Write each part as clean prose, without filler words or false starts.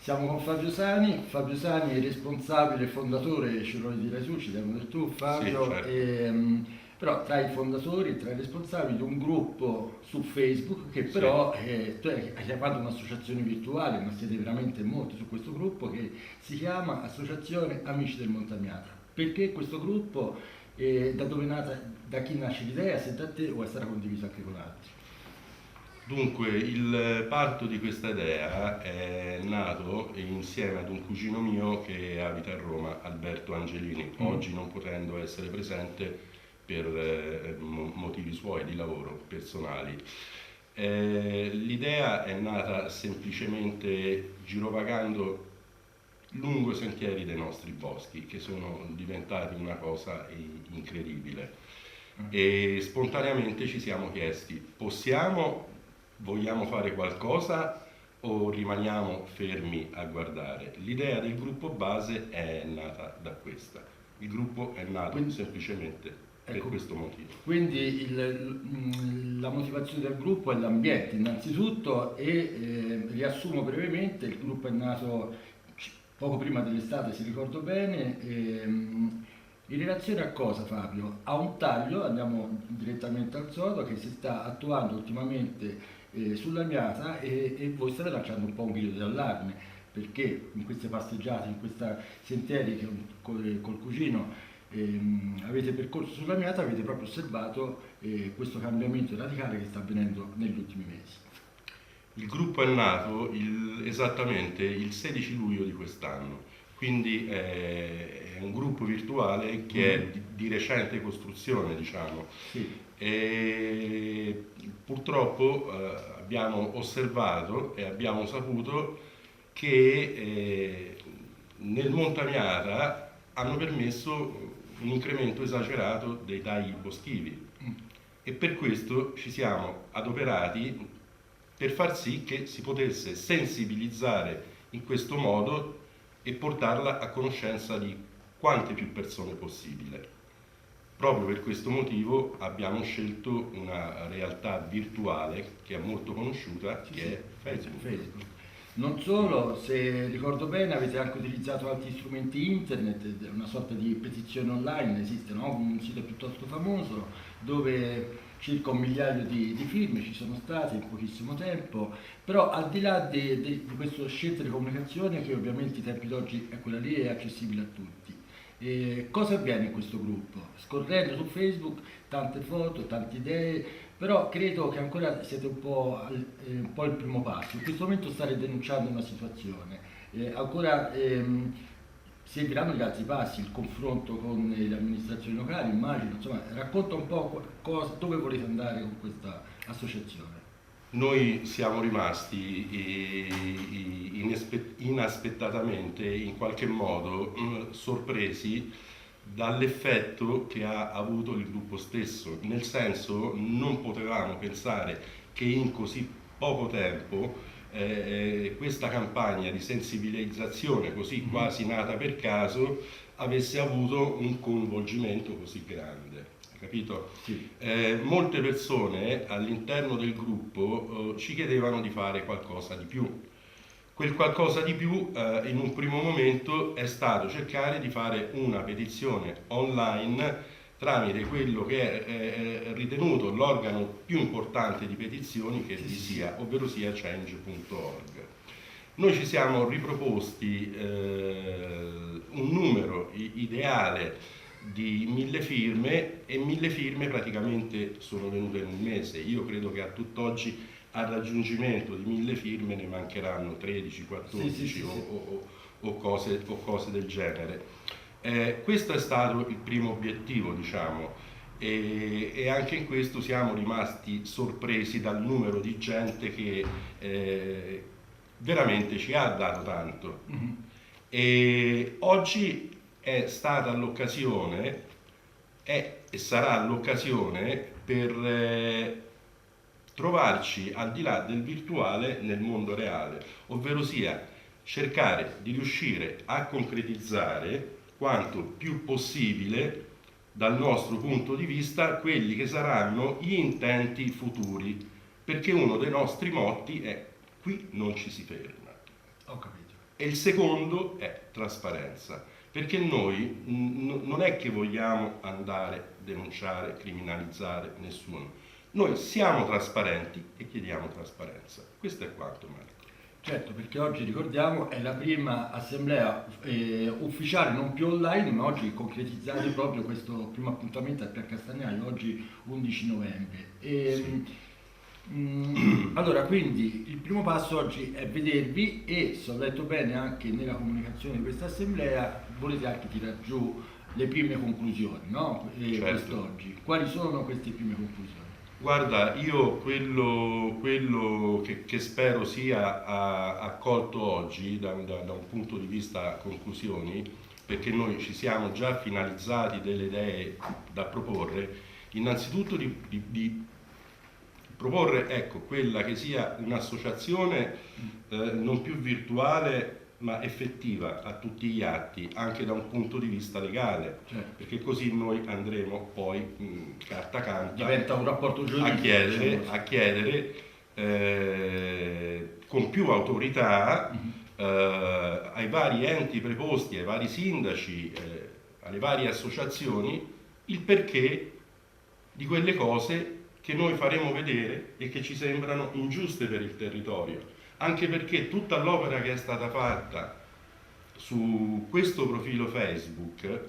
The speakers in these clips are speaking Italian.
Siamo con Fabio Sani. Fabio Sani è responsabile e fondatore, ce lo direi tu, ci devo dire tu Fabio, Sì, certo. però tra i fondatori e tra i responsabili di un gruppo su Facebook che Sì. però tu hai chiamato un'associazione virtuale, ma siete veramente molti su questo gruppo che si chiama Associazione Amici del Montagnato. Perché questo gruppo, da dove è nata, da chi nasce l'idea, se da te o è stata condivisa anche con altri? Dunque, il parto di questa idea è nato insieme ad un cugino mio che abita a Roma, Alberto Angelini, Mm. oggi non potendo essere presente per motivi suoi di lavoro personali. L'idea è nata semplicemente girovagando lungo i sentieri dei nostri boschi, che sono diventati una cosa incredibile. E spontaneamente ci siamo chiesti, vogliamo fare qualcosa o rimaniamo fermi a guardare? L'idea del gruppo base è nata da questa. Il gruppo è nato Quindi, semplicemente per ecco, questo motivo. quindi la motivazione del gruppo è l'ambiente innanzitutto e riassumo brevemente, il gruppo è nato poco prima dell'estate se ricordo bene, in relazione a cosa Fabio? A un taglio, andiamo direttamente al sodo, che si sta attuando ultimamente sulla Miata e voi state lanciando un po' un grido d'allarme perché in queste passeggiate, in questi sentieri che col cugino avete percorso sulla Miata, avete proprio osservato questo cambiamento radicale che sta avvenendo negli ultimi mesi. Il gruppo è nato esattamente il 16 luglio di quest'anno, quindi è un gruppo virtuale che è Mm. di recente costruzione, diciamo. Sì. E purtroppo abbiamo osservato e abbiamo saputo che nel Montamiata hanno permesso un incremento esagerato dei tagli boschivi e per questo ci siamo adoperati per far sì che si potesse sensibilizzare in questo modo e portarla a conoscenza di quante più persone possibile. Proprio per questo motivo abbiamo scelto una realtà virtuale che è molto conosciuta, Sì, che sì, è Facebook. Facebook. Non solo, se ricordo bene, avete anche utilizzato altri strumenti internet, una sorta di petizione online, esiste, no? Un sito piuttosto famoso dove circa 1 migliaio di firme ci sono state in pochissimo tempo, però al di là di questa scelta di comunicazione, che ovviamente i tempi d'oggi è quella lì, è accessibile a tutti. Cosa avviene in questo gruppo? Scorrendo su Facebook, tante foto, tante idee, però credo che ancora siete un po' il primo passo. In questo momento state denunciando una situazione. Ancora seguiranno gli altri passi, il confronto con le amministrazioni locali, immagino. Insomma, racconta un po' dove volete andare con questa associazione. Noi siamo rimasti inaspettatamente, in qualche modo, sorpresi dall'effetto che ha avuto il gruppo stesso, nel senso non potevamo pensare che in così poco tempo questa campagna di sensibilizzazione, così Mhm. quasi nata per caso, avesse avuto un coinvolgimento così grande. Capito? Sì. Molte persone all'interno del gruppo ci chiedevano di fare qualcosa di più. Quel qualcosa di più in un primo momento è stato cercare di fare una petizione online tramite quello che è ritenuto l'organo più importante di petizioni che Sì, vi sì, sì. sia, ovvero sia change.org. Noi ci siamo riproposti un numero ideale di 1000 firme e 1000 firme praticamente sono venute in un mese. Io credo che a tutt'oggi al raggiungimento di 1000 firme ne mancheranno 13, Sì, sì, 14 sì, sì. o cose del genere. Questo è stato il primo obiettivo, diciamo, e anche in questo siamo rimasti sorpresi dal numero di gente che veramente ci ha dato tanto. Mhm. E oggi è stata l'occasione e sarà l'occasione per trovarci al di là del virtuale nel mondo reale, ovvero sia cercare di riuscire a concretizzare quanto più possibile dal nostro punto di vista quelli che saranno gli intenti futuri, perché uno dei nostri motti è qui non ci si ferma. Ho capito. E il secondo è trasparenza, perché noi non è che vogliamo andare a denunciare, criminalizzare nessuno. Noi siamo trasparenti e chiediamo trasparenza. Questo è quanto, Marco. Certo, perché oggi ricordiamo è la prima assemblea ufficiale, non più online, ma oggi concretizzate proprio questo primo appuntamento al Pier Castagnaio, oggi 11 novembre. Allora, quindi il primo passo oggi è vedervi e, se ho letto bene anche nella comunicazione di questa assemblea, volete anche tirare giù le prime conclusioni, no? Certo. Quest'oggi. Quali sono queste prime conclusioni? Guarda, io quello che spero sia accolto oggi da un punto di vista conclusioni, perché noi ci siamo già finalizzati delle idee da proporre, innanzitutto di proporre, ecco, quella che sia un'associazione non più virtuale ma effettiva a tutti gli atti, anche da un punto di vista legale, Certo. perché così noi andremo poi carta canta Diventa un rapporto giuridico a chiedere con più autorità ai vari enti preposti, ai vari sindaci, alle varie associazioni, il perché di quelle cose che noi faremo vedere e che ci sembrano ingiuste per il territorio. Anche perché tutta l'opera che è stata fatta su questo profilo Facebook,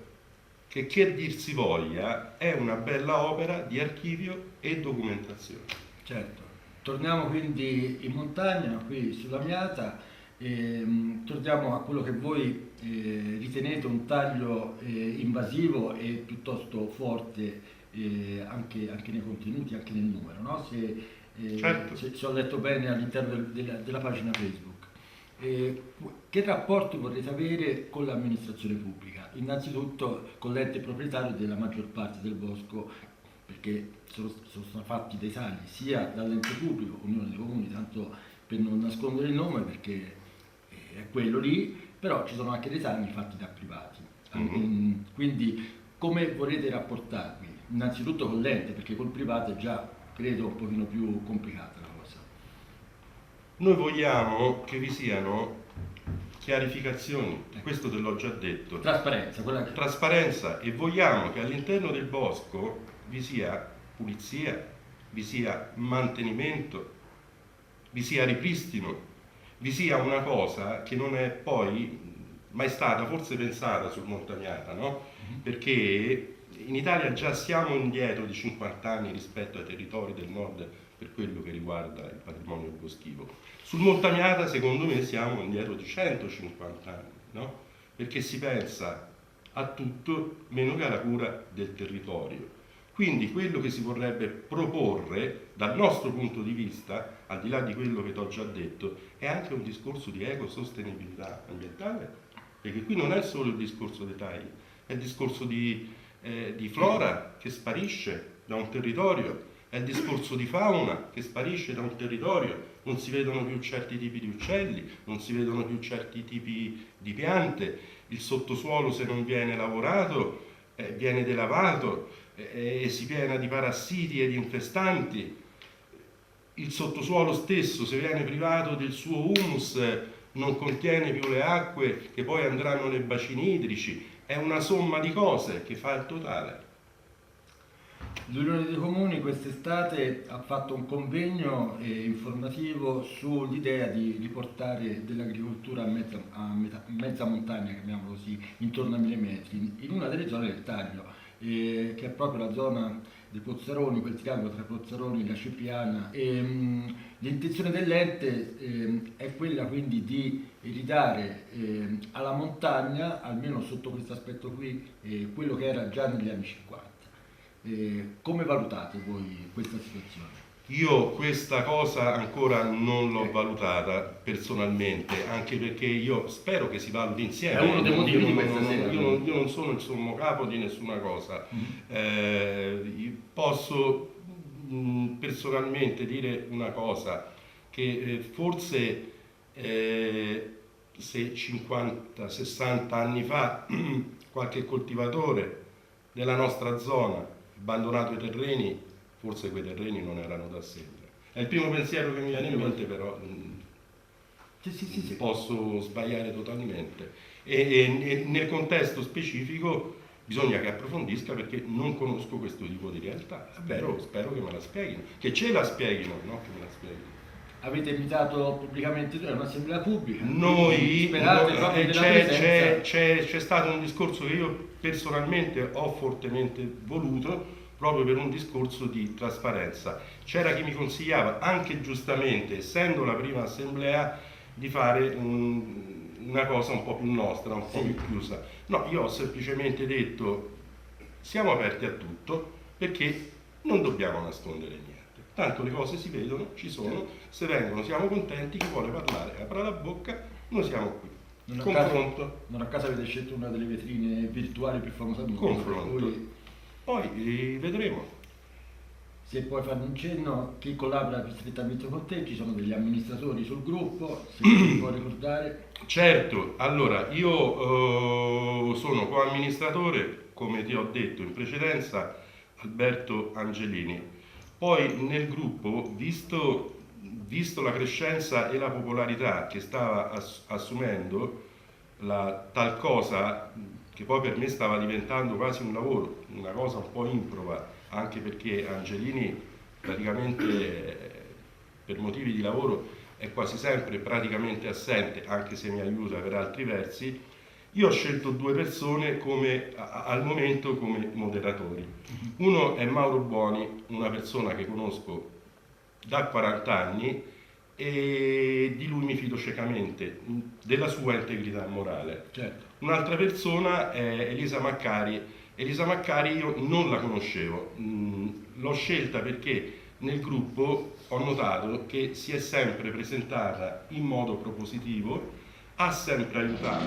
che dir si voglia, è una bella opera di archivio e documentazione. Certo. Torniamo quindi in montagna, qui sulla Miata, torniamo a quello che voi ritenete un taglio invasivo e piuttosto forte anche nei contenuti, anche nel numero, no? Certo. Se ho letto bene all'interno della pagina Facebook. Che rapporto vorrete avere con l'amministrazione pubblica? Innanzitutto con l'ente proprietario della maggior parte del bosco, perché sono stati fatti dei tagli sia dall'ente pubblico, Unione dei Comuni, tanto per non nascondere il nome perché è quello lì, però ci sono anche dei tagli fatti da privati. Quindi come volete rapportarvi? Innanzitutto con l'ente, perché col privato è già, credo, un pochino più complicata la cosa. Noi vogliamo che vi siano chiarificazioni, questo te l'ho già detto. Trasparenza, Trasparenza, e vogliamo che all'interno del bosco vi sia pulizia, vi sia mantenimento, vi sia ripristino, vi sia una cosa che non è poi mai stata forse pensata sul Montagnata, no? Perché in Italia già siamo indietro di 50 anni rispetto ai territori del nord per quello che riguarda il patrimonio boschivo. Sul Montagnata secondo me siamo indietro di 150 anni, no? Perché si pensa a tutto meno che alla cura del territorio. Quindi quello che si vorrebbe proporre dal nostro punto di vista, al di là di quello che ti ho già detto, è anche un discorso di ecosostenibilità ambientale, perché qui non è solo il discorso dei tagli, è il discorso di flora che sparisce da un territorio, è il discorso di fauna che sparisce da un territorio, non si vedono più certi tipi di uccelli, non si vedono più certi tipi di piante, il sottosuolo se non viene lavorato viene delavato e si piena di parassiti e di infestanti, il sottosuolo stesso se viene privato del suo humus non contiene più le acque che poi andranno nei bacini idrici, è una somma di cose che fa il totale. L'Unione dei Comuni quest'estate ha fatto un convegno informativo sull'idea di riportare dell'agricoltura a mezza montagna, chiamiamolo così, intorno a 1000 metri, in una delle zone del taglio, che è proprio la zona dei Pozzaroni, quel triangolo tra Pozzaroni e la Cipriana. L'intenzione dell'ente è quella quindi di ridare alla montagna, almeno sotto questo aspetto qui, quello che era già negli anni 50. Come valutate voi questa situazione? Io questa cosa ancora non l'ho valutata personalmente, anche perché io spero che si valuti insieme. È uno dei motivi di questa sera. Io non sono il sommo capo di nessuna cosa. Posso personalmente dire una cosa, che forse se 50-60 anni fa qualche coltivatore della nostra zona abbandonato i terreni, forse quei terreni non erano da sembra. È il primo pensiero che mi viene in mente, però Sì. Posso sbagliare totalmente. E nel contesto specifico bisogna che approfondisca, perché non conosco questo tipo di realtà. Spero che me la spieghino, che ce la spieghino, no? Che me la spieghino. Avete invitato pubblicamente a un'assemblea pubblica? Noi, Sperate proprio della presenza? c'è stato un discorso che io personalmente ho fortemente voluto, proprio per un discorso di trasparenza. C'era chi mi consigliava, anche giustamente, essendo la prima assemblea, di fare una cosa un po' più nostra, un po' più chiusa. No, io ho semplicemente detto siamo aperti a tutto, perché non dobbiamo nascondere niente. Tanto le cose si vedono, ci sono, se vengono siamo contenti, chi vuole parlare apra la bocca, noi siamo qui. Confronto. Non a caso avete scelto una delle vetrine virtuali più famose al mondo. Confronto. Poi vedremo. Se puoi fare un cenno, chi collabora più strettamente con te, ci sono degli amministratori sul gruppo, se ti puoi ricordare. Certo, allora io sono coamministratore, come ti ho detto in precedenza, Alberto Angelini. Poi nel gruppo, visto la crescenza e la popolarità che stava assumendo tal cosa, che poi per me stava diventando quasi un lavoro, una cosa un po' improba, anche perché Angelini praticamente per motivi di lavoro è quasi sempre praticamente assente, anche se mi aiuta per altri versi. Io ho scelto due persone al momento come moderatori. Uno è Mauro Buoni, una persona che conosco da 40 anni e di lui mi fido ciecamente, della sua integrità morale. Certo. Un'altra persona è Elisa Maccari. Elisa Maccari io non la conoscevo, l'ho scelta perché nel gruppo ho notato che si è sempre presentata in modo propositivo, ha sempre aiutato